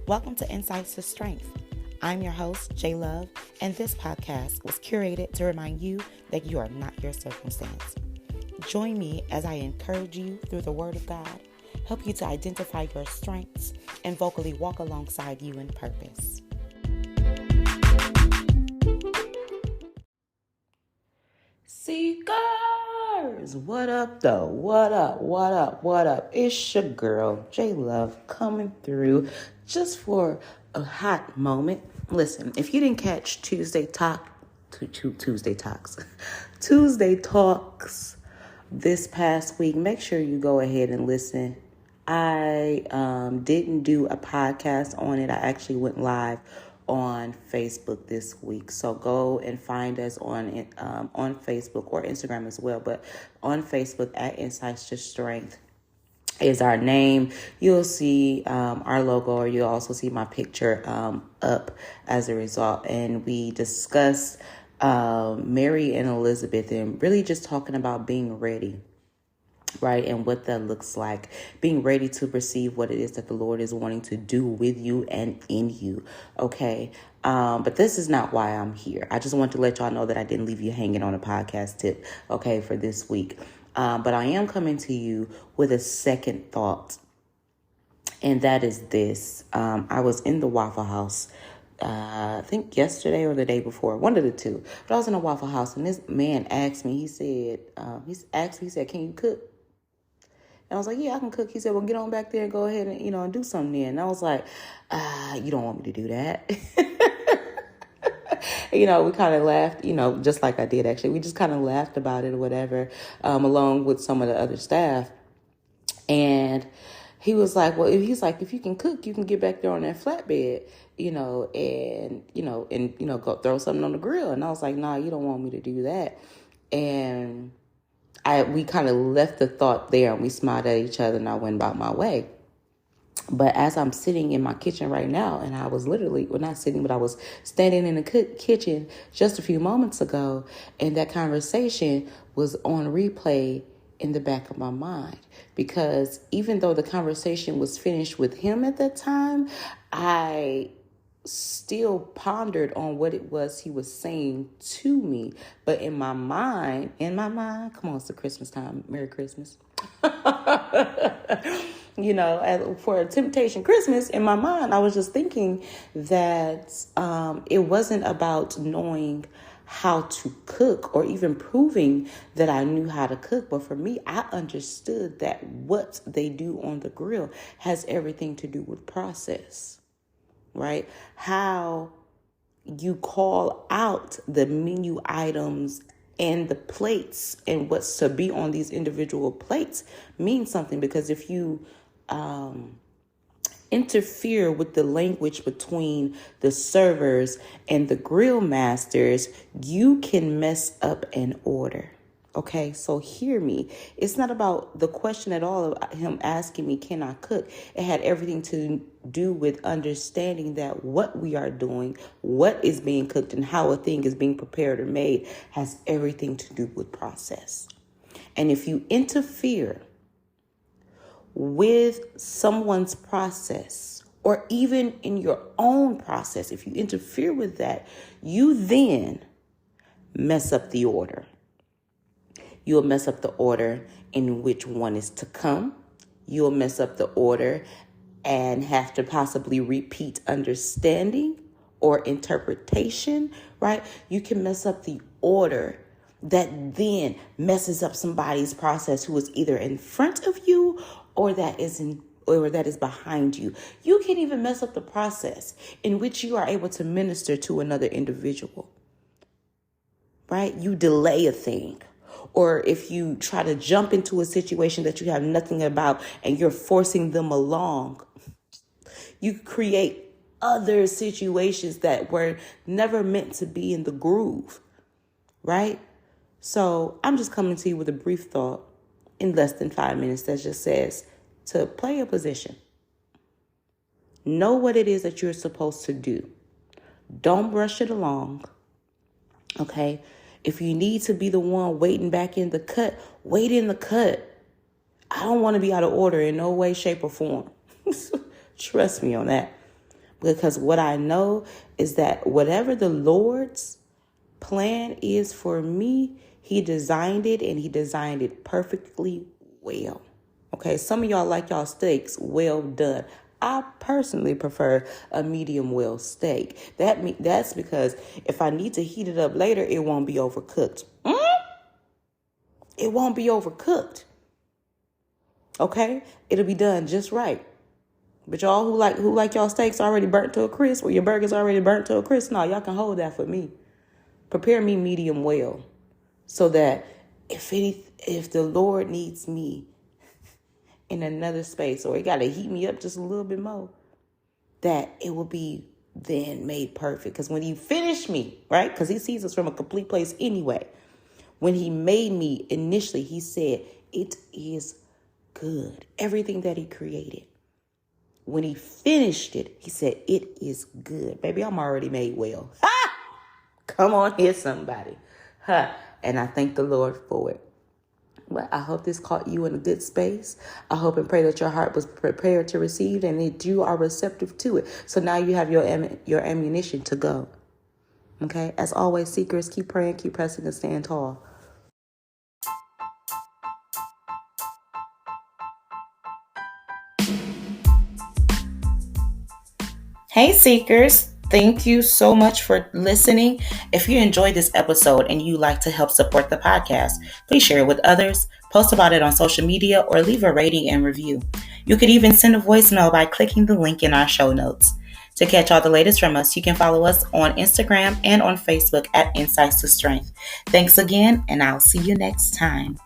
Welcome to Insights to Strength. I'm your host, J Love, and this podcast was curated to remind you that you are not your circumstance. Join me as I encourage you through the Word of God, help you to identify your strengths, and vocally walk alongside you in purpose. Seekers, what up though? What up? It's your girl, J Love, coming through just for a hot moment. Listen, if you didn't catch Tuesday Talks this past week, make sure you go ahead and listen. I didn't do a podcast on it. I actually went live on Facebook this week. So go and find us on Facebook or Instagram as well. But on Facebook at Insights to Strength is our name. You'll see our logo, or you'll also see my picture up as a result. And we discussed Mary and Elizabeth and really just talking about being ready. Right, and what that looks like, being ready to receive what it is that the Lord is wanting to do with you and in you. Okay, but this is not why I'm here. I just want to let y'all know that I didn't leave you hanging on a podcast tip, okay, for this week. But I am coming to you with a second thought, and that is this. I was in the Waffle House. I think yesterday or the day before, one of the two. But I was in a Waffle House, and this man asked me. He said, "Can you cook?" And I was like, "Yeah, I can cook." He said, "Well, get on back there and go ahead and, and do something there." And I was like, "You don't want me to do that." We kind of laughed, just like I did, actually. We just kind of laughed about it or whatever, along with some of the other staff. And he was like, "Well, if you can cook, you can get back there on that flatbed, and go throw something on the grill." And I was like, "Nah, you don't want me to do that." And we kind of left the thought there, and we smiled at each other, and I went about my way. But as I'm sitting in my kitchen right now, and I was literally, well, not sitting, but I was standing in the kitchen just a few moments ago, and that conversation was on replay in the back of my mind. Because even though the conversation was finished with him at that time, I still pondered on what it was he was saying to me. But in my mind, come on, it's the Christmas time. Merry Christmas. For a Temptation Christmas, in my mind, I was just thinking that it wasn't about knowing how to cook or even proving that I knew how to cook. But for me, I understood that what they do on the grill has everything to do with process. Right? How you call out the menu items and the plates and what's to be on these individual plates means something. Because if you interfere with the language between the servers and the grill masters, you can mess up an order. Okay, so hear me. It's not about the question at all of him asking me, can I cook? It had everything to do with understanding that what we are doing, what is being cooked, and how a thing is being prepared or made has everything to do with process. And if you interfere with someone's process, or even in your own process, if you interfere with that, you then mess up the order. You'll mess up the order in which one is to come. You'll mess up the order and have to possibly repeat understanding or interpretation, right? You can mess up the order that then messes up somebody's process who is either in front of you or that is behind you. You can even mess up the process in which you are able to minister to another individual, right? You delay a thing. Or if you try to jump into a situation that you have nothing about and you're forcing them along, you create other situations that were never meant to be in the groove, right? So I'm just coming to you with a brief thought in less than 5 minutes that just says to play a position. Know what it is that you're supposed to do. Don't rush it along, okay? If you need to be the one waiting back in the cut, wait in the cut. I don't want to be out of order in no way, shape, or form. Trust me on that. Because what I know is that whatever the Lord's plan is for me, he designed it, and he designed it perfectly well. Okay, some of y'all like y'all steaks well done. I personally prefer a medium well steak. That's because if I need to heat it up later, it won't be overcooked. It won't be overcooked. Okay, it'll be done just right. But y'all who like y'all steaks already burnt to a crisp, or your burgers already burnt to a crisp, no, y'all can hold that for me. Prepare me medium well, so that if the Lord needs me in another space, or he got to heat me up just a little bit more, that it will be then made perfect. Because when he finished me, right? Because he sees us from a complete place anyway. When he made me initially, he said, it is good. Everything that he created. When he finished it, he said, it is good. Baby, I'm already made well. Ha! Come on here, somebody. Ha! And I thank the Lord for it. Well, I hope this caught you in a good space. I hope and pray that your heart was prepared to receive and that you are receptive to it. So now you have your ammunition to go. Okay? As always, seekers, keep praying, keep pressing, and stand tall. Hey, seekers. Thank you so much for listening. If you enjoyed this episode and you like to help support the podcast, please share it with others, post about it on social media, or leave a rating and review. You could even send a voicemail by clicking the link in our show notes. To catch all the latest from us, you can follow us on Instagram and on Facebook at Insights to Strength. Thanks again, and I'll see you next time.